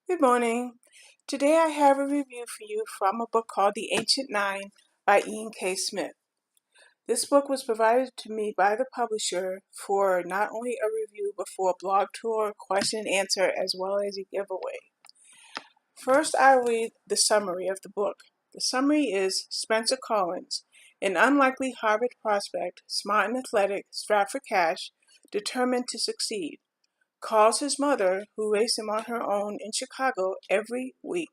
Good morning. Today I have a review for you from a book called The Ancient Nine by Ian K. Smith. This book was provided to me by the publisher for not only a review but for a blog tour, question and answer, as well as a giveaway. First, I read the summary of the book. The summary is Spencer Collins, an unlikely Harvard prospect, smart and athletic, strapped for cash, determined to succeed, calls his mother, who raised him on her own in Chicago, every week.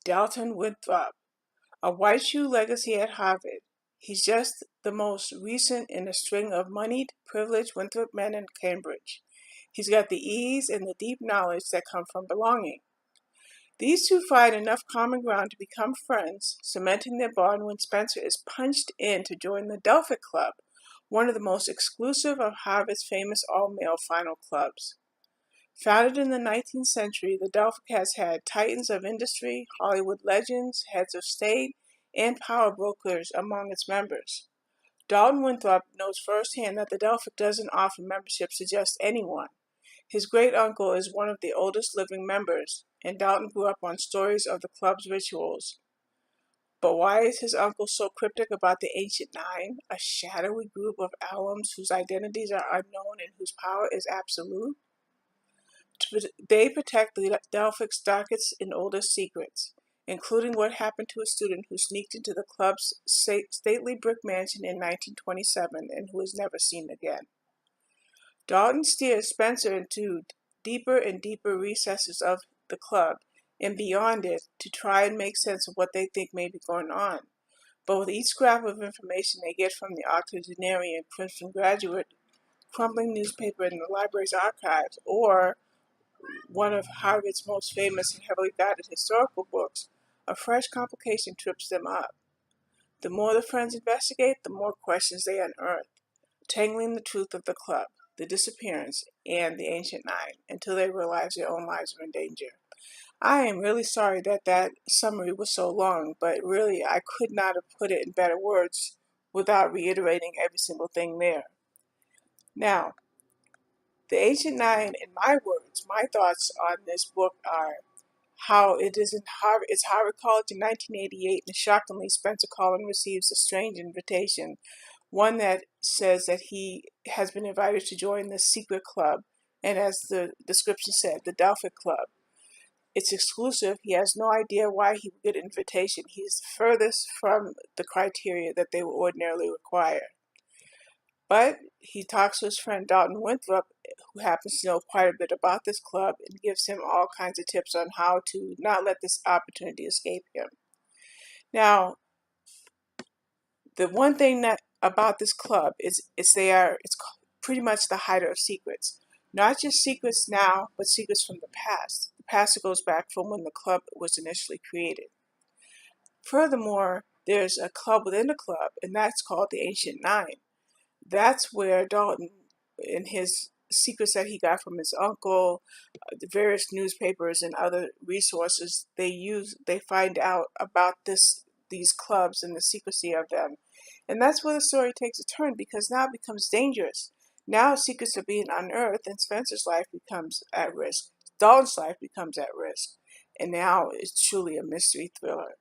Dalton Winthrop, a white shoe legacy at Harvard. He's just the most recent in a string of moneyed, privileged Winthrop men in Cambridge. He's got the ease and the deep knowledge that come from belonging. These two find enough common ground to become friends, cementing their bond when Spencer is punched in to join the Delphic Club, one of the most exclusive of Harvard's famous all-male final clubs. Founded in the 19th century, the Delphic has had titans of industry, Hollywood legends, heads of state, and power brokers among its members. Dalton Winthrop knows firsthand that the Delphic doesn't offer memberships to just anyone. His great-uncle is one of the oldest living members, and Dalton grew up on stories of the club's rituals. But why is his uncle so cryptic about the Ancient Nine, a shadowy group of alums whose identities are unknown and whose power is absolute? They protect the Delphic's darkest and oldest secrets, including what happened to a student who sneaked into the club's stately brick mansion in 1927 and who was never seen again. Dalton steers Spencer into deeper and deeper recesses of the club and beyond it to try and make sense of what they think may be going on. But with each scrap of information they get from the octogenarian Princeton graduate crumbling newspaper in the library's archives, or one of Harvard's most famous and heavily guided historical books, a fresh complication trips them up. The more the friends investigate, the more questions they unearth, tangling the truth of the club, the disappearance, and the Ancient Nine, until they realize their own lives are in danger. I am really sorry that summary was so long, but really I could not have put it in better words without reiterating every single thing there. Now, the Ancient Nine, in my words, my thoughts on this book are how it's Harvard College in 1988, and shockingly, Spencer Collins receives a strange invitation, one that says that he has been invited to join the secret club, and as the description said, the Delphic Club. It's exclusive. He has no idea why he would get an invitation. He is the furthest from the criteria that they would ordinarily require. But he talks to his friend Dalton Winthrop, who happens to know quite a bit about this club, and gives him all kinds of tips on how to not let this opportunity escape him. Now, the one thing that about this club is it's pretty much the hider of secrets. Not just secrets now, but secrets from the past. The past that goes back from when the club was initially created. Furthermore, there's a club within a club, and that's called the Ancient Nine. That's where Dalton, in his secrets that he got from his uncle, the various newspapers and other resources they find out about these clubs and the secrecy of them. And that's where the story takes a turn, because now it becomes dangerous. Now secrets are being unearthed and Spencer's life becomes at risk. Dalton's life becomes at risk. And now it's truly a mystery thriller.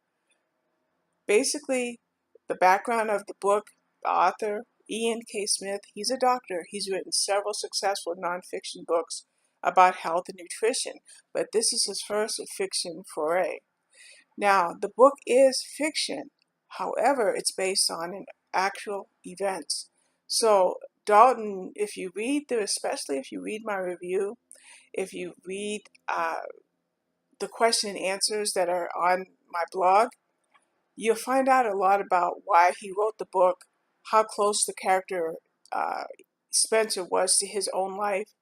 Basically, the background of the book, the author, Ian K. Smith, he's a doctor. He's written several successful nonfiction books about health and nutrition, but this is his first fiction foray. Now, the book is fiction. However, it's based on actual events. So, Dalton, especially if you read my review, if you read the question and answers that are on my blog, you'll find out a lot about why he wrote the book, how close the character Spencer was to his own life,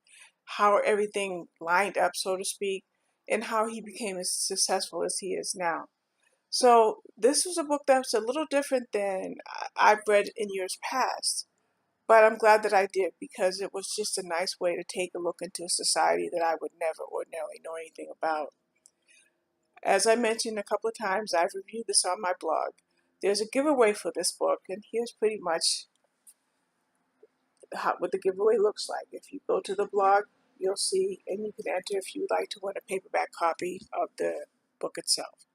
how everything lined up, so to speak, and how he became as successful as he is now. So this was a book that's a little different than I've read in years past, but I'm glad that I did, because it was just a nice way to take a look into a society that I would never ordinarily know anything about. As I mentioned a couple of times, I've reviewed this on my blog. There's a giveaway for this book, and here's pretty much what the giveaway looks like. If you go to the blog, you'll see, and you can enter if you'd like to win a paperback copy of the book itself.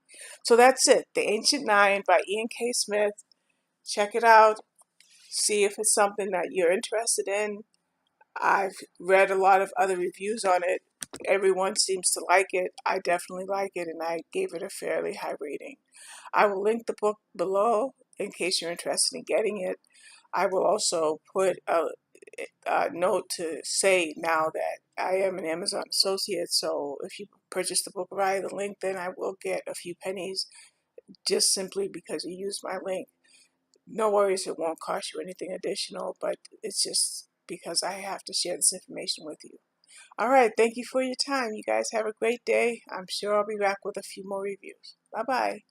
So that's it, The Ancient Nine by Ian K. Smith. Check it out. See if it's something that you're interested in. I've read a lot of other reviews on it. Everyone seems to like it. I definitely like it, and I gave it a fairly high rating. I will link the book below in case you're interested in getting it. I will also put a note to say now that I am an Amazon associate, so if you purchase the book via the link, then I will get a few pennies just simply because you used my link. No worries, it won't cost you anything additional, but it's just because I have to share this information with you. All right, thank you for your time. You guys have a great day. I'm sure I'll be back with a few more reviews. Bye-bye.